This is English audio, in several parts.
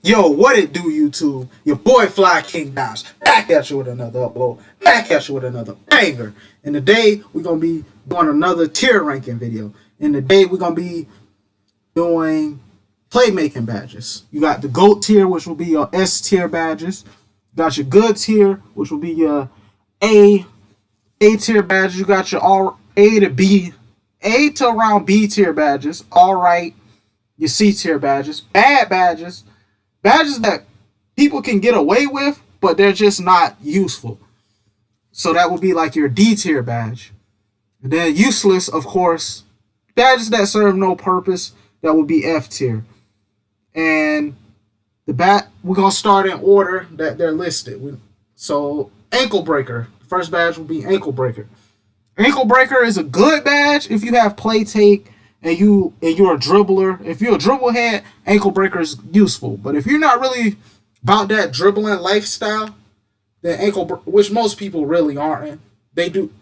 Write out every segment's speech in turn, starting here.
Yo, what it do, YouTube? Your boy Fly King Dimes back at you with another upload, back at you with another banger. And today we're gonna be doing another tier ranking video. And today we're gonna be doing playmaking badges. You got the GOAT tier, which will be your S tier badges. You got your good tier, which will be your A tier badges. You got your all A to B, A to around B tier badges. All right, your C tier badges, bad badges. Badges that people can get away with, but they're just not useful. So that would be like your D tier badge. And then useless, of course, badges that serve no purpose, that would be F tier. And we're gonna start in order that they're listed. So ankle breaker. The first badge will be ankle breaker. Ankle breaker is a good badge if you have play take and you're a dribbler. If you're a dribble head, ankle breaker is useful. But if you're not really about that dribbling lifestyle, then which most people really aren't.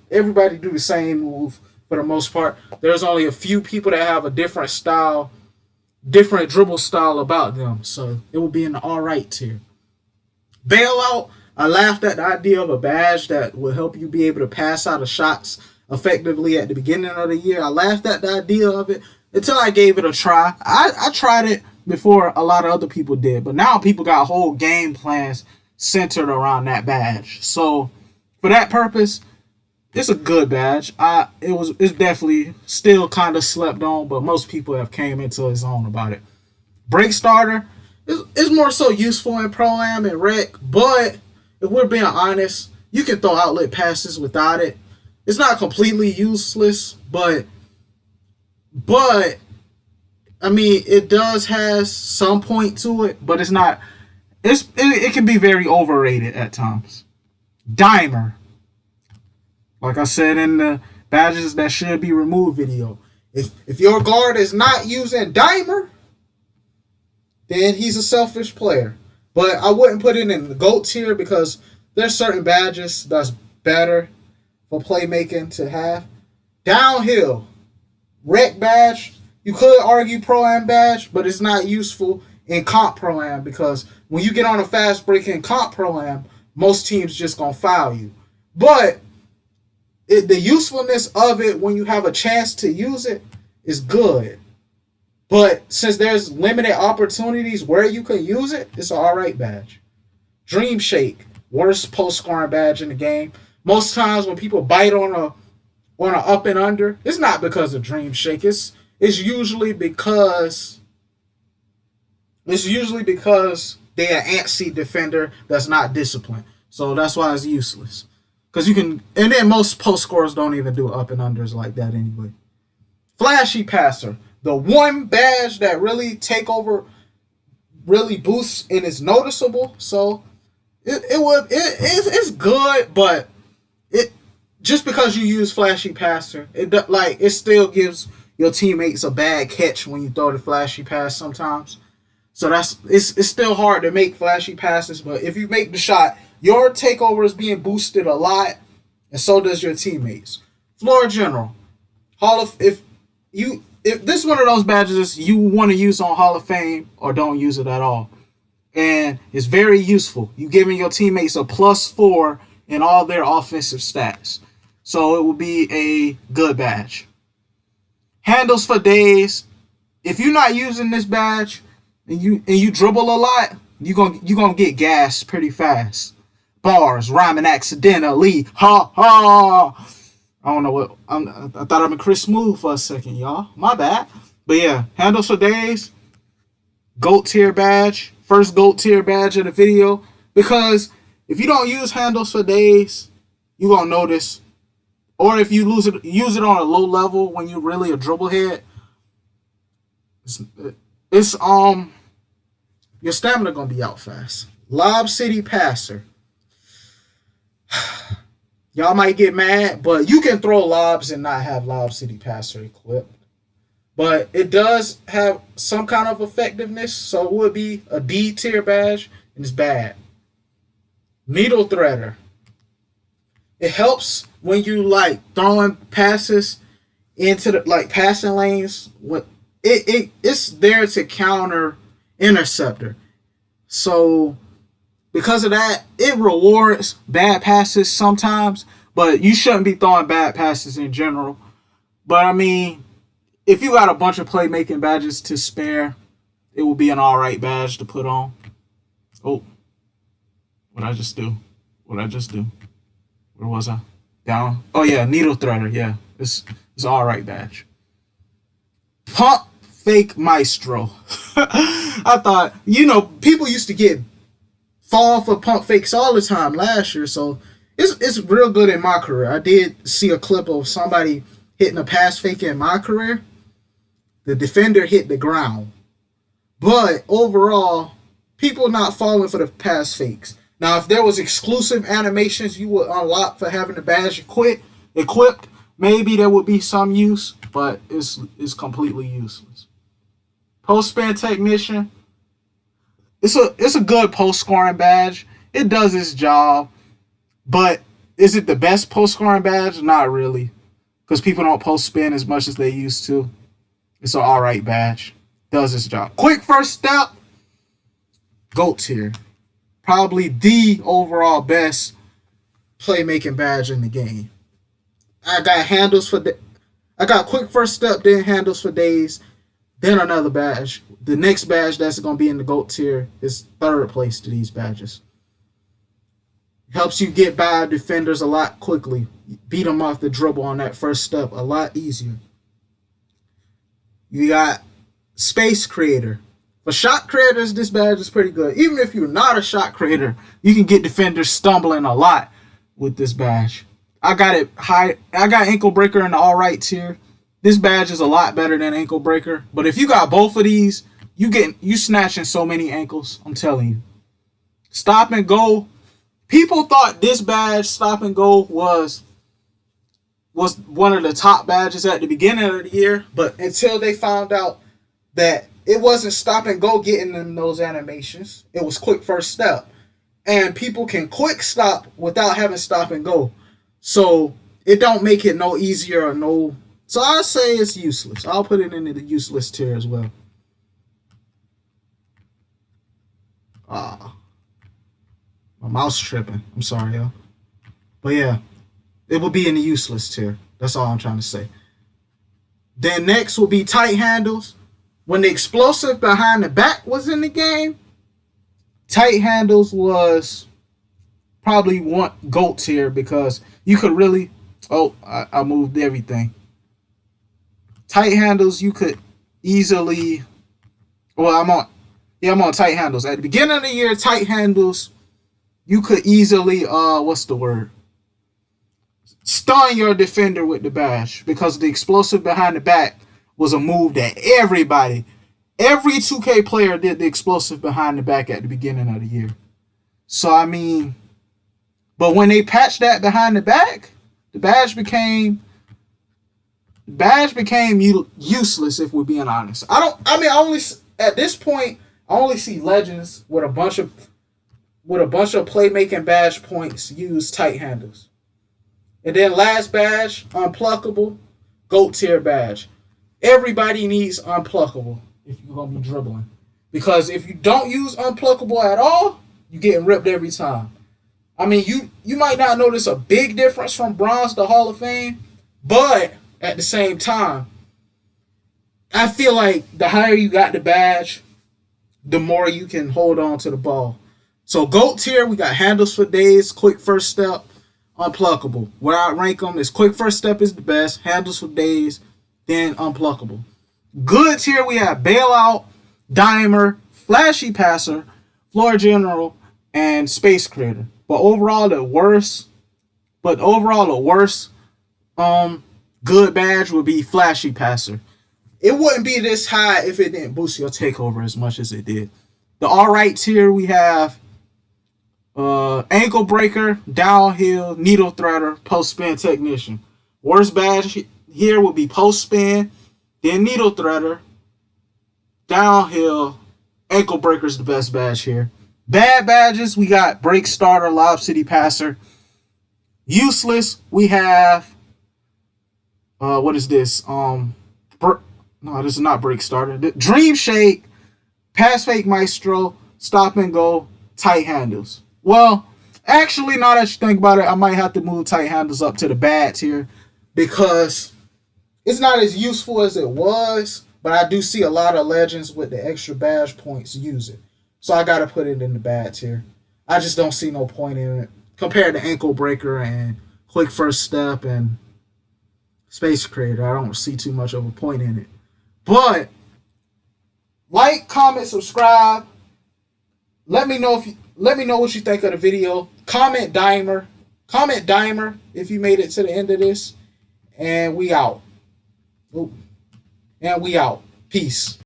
Everybody do the same move for the most part. There's only a few people that have a different style, different dribble style about them. So it will be in the alright tier. Bailout. I laughed at the idea of a badge that will help you be able to pass out of shots effectively at the beginning of the year. I laughed at the idea of it until I gave it a try. I tried it before a lot of other people did, but now people got whole game plans centered around that badge. So for that purpose, it's a good badge. It's definitely still kind of slept on, but most people have came into his own about it. Break starter is more so useful in Pro Am and Rec, but if we're being honest, you can throw outlet passes without it. It's not completely useless, but I mean, it does has some point to it, but it's not. It can be very overrated at times. Dimer, like I said in the badges that should be removed video, if your guard is not using Dimer, then he's a selfish player. But I wouldn't put it in the GOAT tier because there's certain badges that's better for playmaking to have. Downhill, Rec badge. You could argue Pro Am badge, but it's not useful in Comp Pro Am because when you get on a fast break in Comp Pro Am, most teams just gonna foul you. But the usefulness of it when you have a chance to use it is good. But since there's limited opportunities where you can use it, it's an alright badge. Dream Shake, worst post scoring badge in the game. Most times when people bite on a up and under, it's not because of Dream Shake. It's usually because they're an antsy defender that's not disciplined. So that's why it's useless. Because you can, and then most post scorers don't even do up and unders like that anyway. Flashy passer, the one badge that really really boosts and is noticeable. So it's good, but it just because you use flashy passer, it still gives your teammates a bad catch when you throw the flashy pass sometimes. So it's still hard to make flashy passes, but if you make the shot, your takeover is being boosted a lot, and so does your teammates. Floor general, if this is one of those badges you want to use on Hall of Fame or don't use it at all, and it's very useful. You giving your teammates a +4 in all their offensive stats, so it will be a good badge. Handles for days. If you're not using this badge and you dribble a lot, you're gonna get gassed pretty fast. Bars rhyming accidentally. Ha ha. I don't know what I thought I'd been Chris Smooth for a second, y'all. My bad. But yeah, handles for days. GOAT tier badge. First GOAT tier badge of the video. Because if you don't use handles for days, you're gonna notice. Or if you use it on a low level when you're really a dribble head, it's your stamina gonna be out fast. Lob City passer. Y'all might get mad, but you can throw lobs and not have Lob City passer equipped. But it does have some kind of effectiveness, so it would be a D tier badge, and it's bad. Needle threader. It helps when you like throwing passes into the like passing lanes. It's there to counter interceptor. So because of that, it rewards bad passes sometimes, but you shouldn't be throwing bad passes in general. But I mean, if you got a bunch of playmaking badges to spare, it will be an alright badge to put on. Oh, what I just do? What I just do? Where was I? Down. Oh yeah, needle threader. Yeah, it's alright badge. Pump fake maestro. I thought, people used to get fall for pump fakes all the time last year, so it's real good in my career. I did see a clip of somebody hitting a pass fake in my career. The defender hit the ground, but overall, people not falling for the pass fakes. Now, if there was exclusive animations you would unlock for having the badge equipped, maybe there would be some use, but it's completely useless. Post spin technician. It's a good post scoring badge. It does its job, but is it the best post scoring badge? Not really, because people don't post spin as much as they used to. It's an alright badge. Does its job. Quick first step. GOAT tier. Probably the overall best playmaking badge in the game. I got quick first step, then handles for days, then another badge. The next badge that's going to be in the GOAT tier is third place to these badges. Helps you get by defenders a lot quickly. Beat them off the dribble on that first step a lot easier. You got Space Creator. For shot creators, this badge is pretty good. Even if you're not a shot creator, you can get defenders stumbling a lot with this badge. I got it high. I got Ankle Breaker in the alright tier. This badge is a lot better than Ankle Breaker. But if you got both of these, you snatching so many ankles. I'm telling you. Stop and go. People thought this badge, Stop and Go, was one of the top badges at the beginning of the year. But until they found out that it wasn't Stop and Go getting them those animations. It was quick first step. And people can quick stop without having Stop and Go. So it don't make it no easier or no. So I say it's useless. I'll put it into the useless tier as well. My mouse tripping. I'm sorry, y'all. But yeah, it will be in the useless tier. That's all I'm trying to say. Then next will be tight handles. When the explosive behind the back was in the game, tight handles was probably one GOAT tier because you could really. Oh, I moved everything. Tight handles, you could easily. Well, I'm on tight handles. At the beginning of the year, tight handles, you could easily what's the word? Stun your defender with the badge because the explosive behind the back was a move that every 2K player did the explosive behind the back at the beginning of the year. So I mean, but when they patched that behind the back, the badge became useless. If we're being honest, at this point I only see legends with a bunch of playmaking badge points use tight handles. And then last badge, unpluckable, GOAT tier badge. Everybody needs unpluckable if you're going to be dribbling. Because if you don't use unpluckable at all, you're getting ripped every time. I mean, you might not notice a big difference from bronze to Hall of Fame, but at the same time, I feel like the higher you got the badge, the more you can hold on to the ball. So GOAT tier, we got handles for days, quick first step, unpluckable. Where I rank them is quick first step is the best, handles for days, then unpluckable. Good tier, we have bailout, dimer, flashy passer, floor general, and space creator. But overall, the worst good badge would be flashy passer. It wouldn't be this high if it didn't boost your takeover as much as it did. The alright tier, we have ankle breaker, downhill, needle threader, post spin technician. Worst badge here would be post spin, then needle threader, downhill, ankle breaker is the best badge here. Bad badges, we got break starter, lob city passer. Useless, we have what is this? No, this is not break starter. Dream shake, pass fake maestro, stop and go, tight handles. Well, actually, now that you think about it, I might have to move tight handles up to the bad tier because it's not as useful as it was, but I do see a lot of legends with the extra badge points use it. So I gotta put it in the bad tier. I just don't see no point in it. Compared to Ankle Breaker and Quick First Step and Space Creator, I don't see too much of a point in it. But like, comment, subscribe. Let me know what you think of the video. Comment Dimer if you made it to the end of this. And we out. Peace.